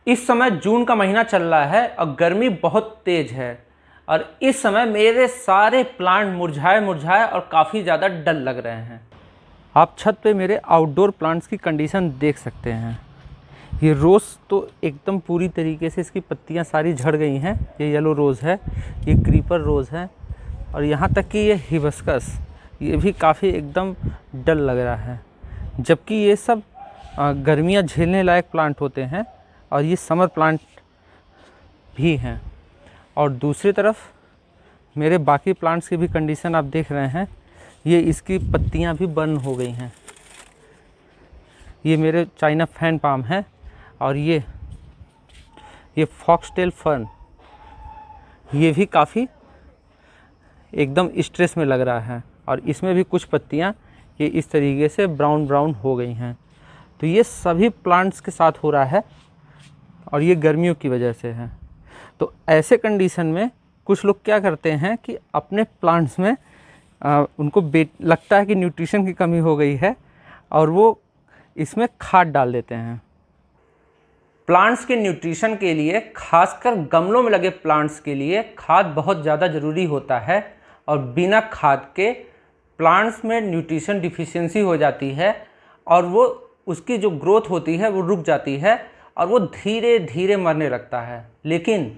इस समय जून का महीना चल रहा है और गर्मी बहुत तेज़ है और इस समय मेरे सारे प्लांट मुरझाए मुरझाए और काफ़ी ज़्यादा डल लग रहे हैं। आप छत पे मेरे आउटडोर प्लांट्स की कंडीशन देख सकते हैं। ये रोज़ तो एकदम पूरी तरीके से इसकी पत्तियां सारी झड़ गई हैं। ये येलो रोज़ है, ये क्रीपर रोज़ है और यहाँ तक कि ये हिबिस्कस ये भी काफ़ी एकदम डल लग रहा है। जबकि ये सब गर्मियाँ झेलने लायक प्लांट होते हैं और ये समर प्लांट भी हैं। और दूसरी तरफ मेरे बाकी प्लांट्स की भी कंडीशन आप देख रहे हैं। ये इसकी पत्तियां भी बर्न हो गई हैं। ये मेरे चाइना फैन पाम है और ये फॉक्सटेल फर्न ये भी काफ़ी एकदम स्ट्रेस में लग रहा है और इसमें भी कुछ पत्तियां ये इस तरीके से ब्राउन ब्राउन हो गई हैं। तो ये सभी प्लांट्स के साथ हो रहा है और ये गर्मियों की वजह से है। तो ऐसे कंडीशन में कुछ लोग क्या करते हैं कि अपने प्लांट्स में उनको लगता है कि न्यूट्रिशन की कमी हो गई है और वो इसमें खाद डाल देते हैं। प्लांट्स के न्यूट्रिशन के लिए, खासकर गमलों में लगे प्लांट्स के लिए खाद बहुत ज़्यादा ज़रूरी होता है और बिना खाद के प्लांट्स में न्यूट्रिशन डिफिशियंसी हो जाती है और वो उसकी जो ग्रोथ होती है वो रुक जाती है और वो धीरे धीरे मरने लगता है। लेकिन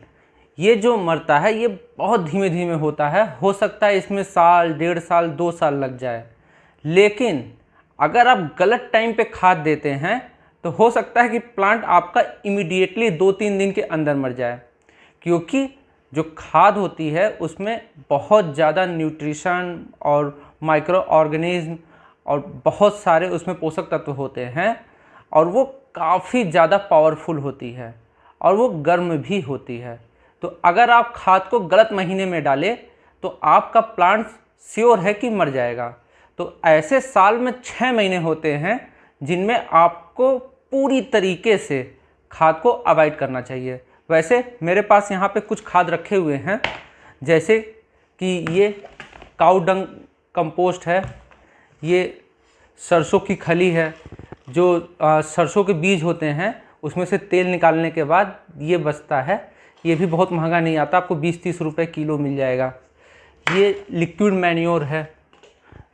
ये जो मरता है ये बहुत धीमे धीमे होता है। हो सकता है इसमें साल, 1.5 साल, 2 साल लग जाए। लेकिन अगर आप गलत टाइम पे खाद देते हैं तो हो सकता है कि प्लांट आपका इमीडिएटली 2-3 दिन के अंदर मर जाए, क्योंकि जो खाद होती है उसमें बहुत ज़्यादा न्यूट्रिशन और माइक्रो ऑर्गेनिज्म और बहुत सारे उसमें पोषक तत्व होते हैं और वो काफ़ी ज़्यादा पावरफुल होती है और वो गर्म भी होती है। तो अगर आप खाद को गलत महीने में डालें तो आपका प्लांट श्योर है कि मर जाएगा। तो ऐसे साल में 6 महीने होते हैं जिनमें आपको पूरी तरीके से खाद को अवॉइड करना चाहिए। वैसे मेरे पास यहाँ पे कुछ खाद रखे हुए हैं, जैसे कि ये काऊ डंग कंपोस्ट है, ये सरसों की खली है, जो सरसों के बीज होते हैं उसमें से तेल निकालने के बाद ये बचता है। ये भी बहुत महंगा नहीं आता, आपको 20-30 रुपये किलो मिल जाएगा। ये लिक्विड मैन्योर है,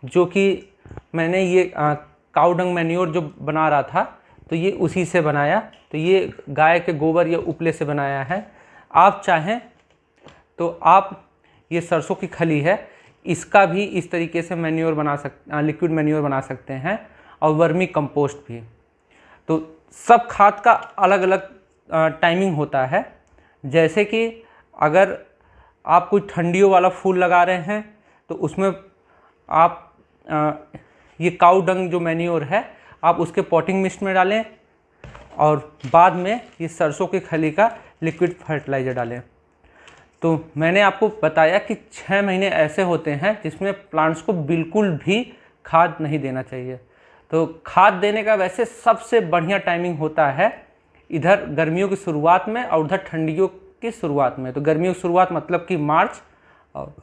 जो कि मैंने ये काऊ डंग मैन्योर जो बना रहा था तो ये उसी से बनाया। तो ये गाय के गोबर या उपले से बनाया है। आप चाहें तो आप ये सरसों की खली है, इसका भी इस तरीके से मैन्योर लिक्विड मैन्योर बना सकते हैं और वर्मी कंपोस्ट भी। तो सब खाद का अलग अलग टाइमिंग होता है। जैसे कि अगर आप कोई ठंडियों वाला फूल लगा रहे हैं तो उसमें आप ये काऊ डंग जो मैन्योर है आप उसके पॉटिंग मिक्स में डालें और बाद में ये सरसों की खली का लिक्विड फर्टिलाइज़र डालें। तो मैंने आपको बताया कि 6 महीने ऐसे होते हैं जिसमें प्लांट्स को बिल्कुल भी खाद नहीं देना चाहिए। तो खाद देने का वैसे सबसे बढ़िया टाइमिंग होता है इधर गर्मियों की शुरुआत में और उधर ठंडियों की शुरुआत में। तो गर्मियों की शुरुआत मतलब कि मार्च और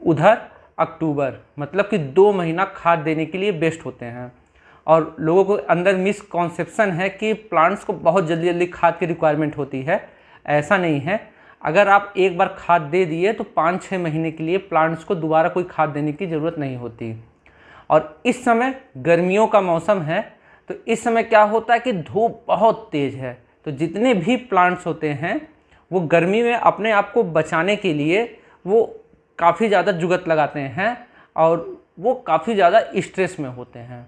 उधर अक्टूबर, मतलब कि 2 महीना खाद देने के लिए बेस्ट होते हैं। और लोगों को अंदर मिसकॉन्सेप्शन है कि प्लांट्स को बहुत जल्दी जल्दी खाद की रिक्वायरमेंट होती है। ऐसा नहीं है। अगर आप एक बार खाद दे दिए तो 5-6 महीने के लिए प्लांट्स को दोबारा कोई खाद देने की ज़रूरत नहीं होती। और इस समय गर्मियों का मौसम है तो इस समय क्या होता है कि धूप बहुत तेज़ है। तो जितने भी प्लांट्स होते हैं वो गर्मी में अपने आप को बचाने के लिए वो काफ़ी ज़्यादा जुगत लगाते हैं और वो काफ़ी ज़्यादा स्ट्रेस में होते हैं।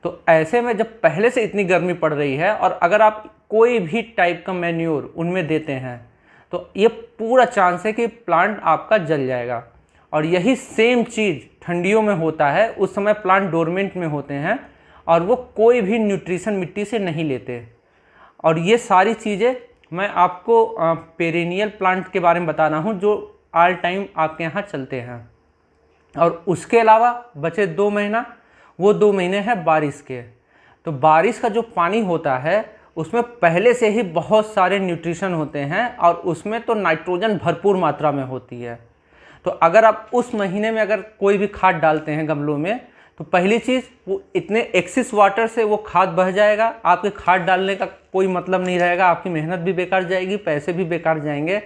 तो ऐसे में जब पहले से इतनी गर्मी पड़ रही है और अगर आप कोई भी टाइप का मैन्योर उनमें देते हैं तो ये पूरा चांस है कि प्लांट आपका जल जाएगा। और यही सेम चीज़ ठंडियों में होता है। उस समय प्लांट डोरमेंट में होते हैं और वो कोई भी न्यूट्रिशन मिट्टी से नहीं लेते। और ये सारी चीज़ें मैं आपको पेरेनियल प्लांट के बारे में बता रहा हूँ जो ऑल टाइम आपके यहाँ चलते हैं। और उसके अलावा बचे 2 महीना, वो 2 महीने हैं बारिश के। तो बारिश का जो पानी होता है उसमें पहले से ही बहुत सारे न्यूट्रिशन होते हैं और उसमें तो नाइट्रोजन भरपूर मात्रा में होती है। तो अगर आप उस महीने में अगर कोई भी खाद डालते हैं गमलों में तो पहली चीज़, वो इतने एक्सिस वाटर से वो खाद बह जाएगा, आपके खाद डालने का कोई मतलब नहीं रहेगा, आपकी मेहनत भी बेकार जाएगी, पैसे भी बेकार जाएंगे।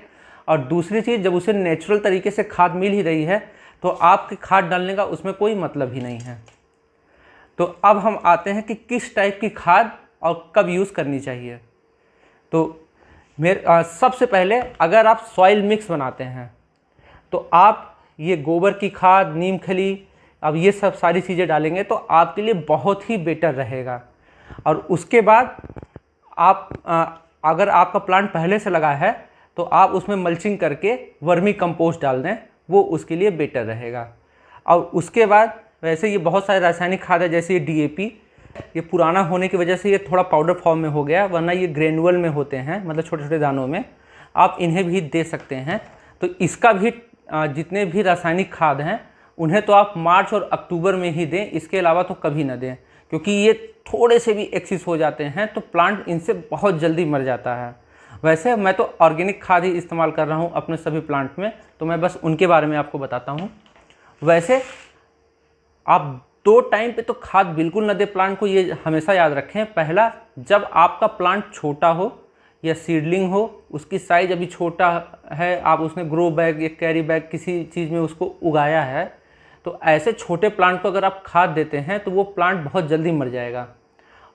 और दूसरी चीज़, जब उसे नेचुरल तरीके से खाद मिल ही रही है तो आपके खाद डालने का उसमें कोई मतलब ही नहीं है। तो अब हम आते हैं कि किस टाइप की खाद और कब यूज़ करनी चाहिए। तो सबसे पहले अगर आप सॉइल मिक्स बनाते हैं तो आप ये गोबर की खाद, नीम खली, अब ये सब सारी चीज़ें डालेंगे तो आपके लिए बहुत ही बेटर रहेगा। और उसके बाद आप अगर आपका प्लांट पहले से लगा है तो आप उसमें मल्चिंग करके वर्मी कंपोस्ट डाल दें, वो उसके लिए बेटर रहेगा। और उसके बाद वैसे ये बहुत सारे रासायनिक खाद है, जैसे ये डीएपी, ये पुराना होने की वजह से ये थोड़ा पाउडर फॉर्म में हो गया, वरना ये ग्रेनुअल में होते हैं, मतलब छोटे छोटे दानों में, आप इन्हें भी दे सकते हैं। तो इसका भी जितने भी रासायनिक खाद हैं उन्हें तो आप मार्च और अक्टूबर में ही दें, इसके अलावा तो कभी ना दें, क्योंकि ये थोड़े से भी एक्सिस हो जाते हैं तो प्लांट इनसे बहुत जल्दी मर जाता है। वैसे मैं तो ऑर्गेनिक खाद ही इस्तेमाल कर रहा हूँ अपने सभी प्लांट में, तो मैं बस उनके बारे में आपको बताता हूँ। वैसे आप 2 टाइम पे तो खाद बिल्कुल न दें प्लांट को, ये हमेशा याद रखें। पहला, जब आपका प्लांट छोटा हो या सीडलिंग हो, उसकी साइज अभी छोटा है, आप उसमें ग्रो बैग या कैरी बैग किसी चीज़ में उसको उगाया है, तो ऐसे छोटे प्लांट को अगर आप खाद देते हैं तो वो प्लांट बहुत जल्दी मर जाएगा।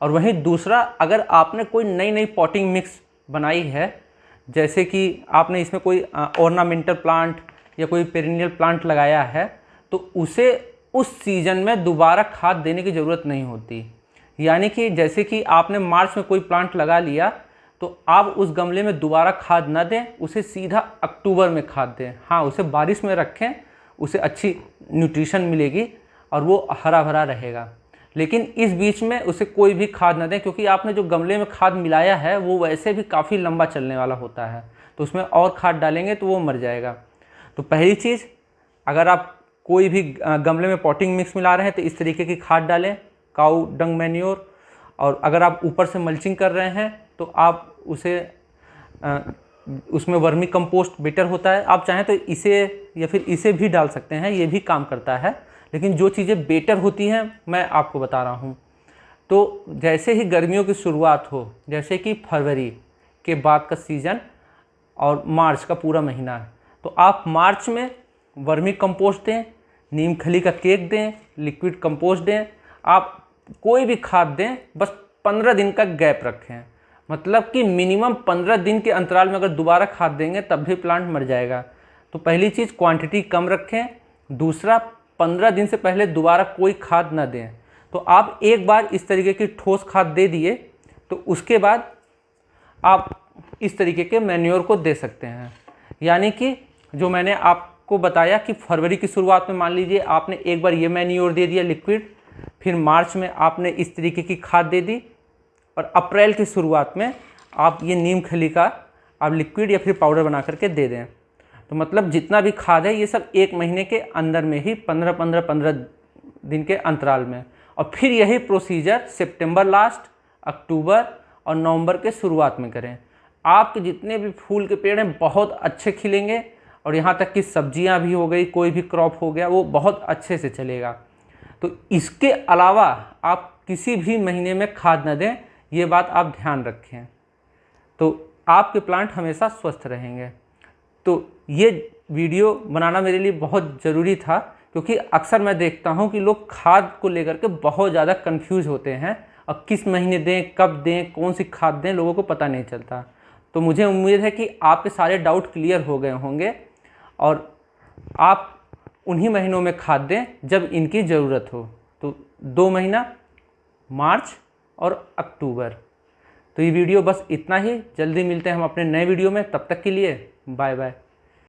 और वहीं दूसरा, अगर आपने कोई नई नई पॉटिंग मिक्स बनाई है, जैसे कि आपने इसमें कोई ऑर्नामेंटल प्लांट या कोई पेरिनियल प्लांट लगाया है, तो उसे उस सीज़न में दोबारा खाद देने की ज़रूरत नहीं होती। यानी कि जैसे कि आपने मार्च में कोई प्लांट लगा लिया तो आप उस गमले में दोबारा खाद ना दें, उसे सीधा अक्टूबर में खाद दें। हाँ, उसे बारिश में रखें, उसे अच्छी न्यूट्रिशन मिलेगी और वो हरा भरा रहेगा। लेकिन इस बीच में उसे कोई भी खाद ना दें, क्योंकि आपने जो गमले में खाद मिलाया है वो वैसे भी काफ़ी लंबा चलने वाला होता है, तो उसमें और खाद डालेंगे तो वो मर जाएगा। तो पहली चीज़, अगर आप कोई भी गमले में पॉटिंग मिक्स मिला रहे हैं तो इस तरीके की खाद डालें, काऊ डंग मैन्योर। और अगर आप ऊपर से मल्चिंग कर रहे हैं तो आप उसे उसमें वर्मी कंपोस्ट बेटर होता है, आप चाहें तो इसे या फिर इसे भी डाल सकते हैं, ये भी काम करता है। लेकिन जो चीज़ें बेटर होती हैं मैं आपको बता रहा हूँ। तो जैसे ही गर्मियों की शुरुआत हो, जैसे कि फरवरी के बाद का सीज़न और मार्च का पूरा महीना, तो आप मार्च में वर्मी कंपोस्ट दें, नीम खली का केक दें, लिक्विड कंपोस्ट दें, आप कोई भी खाद दें, बस 15 दिन का गैप रखें। मतलब कि मिनिमम 15 दिन के अंतराल में अगर दोबारा खाद देंगे तब भी प्लांट मर जाएगा। तो पहली चीज़, क्वांटिटी कम रखें। दूसरा, 15 दिन से पहले दोबारा कोई खाद ना दें। तो आप एक बार इस तरीके की ठोस खाद दे दिए तो उसके बाद आप इस तरीके के मैन्योर को दे सकते हैं। यानी कि जो मैंने आपको बताया कि फरवरी की शुरुआत में मान लीजिए आपने एक बार ये मैन्योर दे दिया लिक्विड, फिर मार्च में आपने इस तरीके की खाद दे दी, और अप्रैल की शुरुआत में आप ये नीम खली का आप लिक्विड या फिर पाउडर बना करके दे दें। तो मतलब जितना भी खाद है ये सब 1 महीने के अंदर में ही 15 दिन के अंतराल में। और फिर यही प्रोसीजर सितंबर लास्ट, अक्टूबर और नवंबर के शुरुआत में करें। आपके जितने भी फूल के पेड़ हैं बहुत अच्छे खिलेंगे, और यहाँ तक कि सब्जियाँ भी हो गई, कोई भी क्रॉप हो गया, वो बहुत अच्छे से चलेगा। तो इसके अलावा आप किसी भी महीने में खाद न दें, ये बात आप ध्यान रखें, तो आपके प्लांट हमेशा स्वस्थ रहेंगे। तो ये वीडियो बनाना मेरे लिए बहुत ज़रूरी था, क्योंकि अक्सर मैं देखता हूँ कि लोग खाद को लेकर के बहुत ज़्यादा कंफ्यूज होते हैं, और किस महीने दें, कब दें, कौन सी खाद दें, लोगों को पता नहीं चलता। तो मुझे उम्मीद है कि आपके सारे डाउट क्लियर हो गए होंगे, और आप उन्हीं महीनों में खाद दें जब इनकी ज़रूरत हो। तो 2 महीना, मार्च और अक्टूबर। तो ये वीडियो बस इतना ही। जल्दी मिलते हैं हम अपने नए वीडियो में, तब तक के लिए बाय बाय।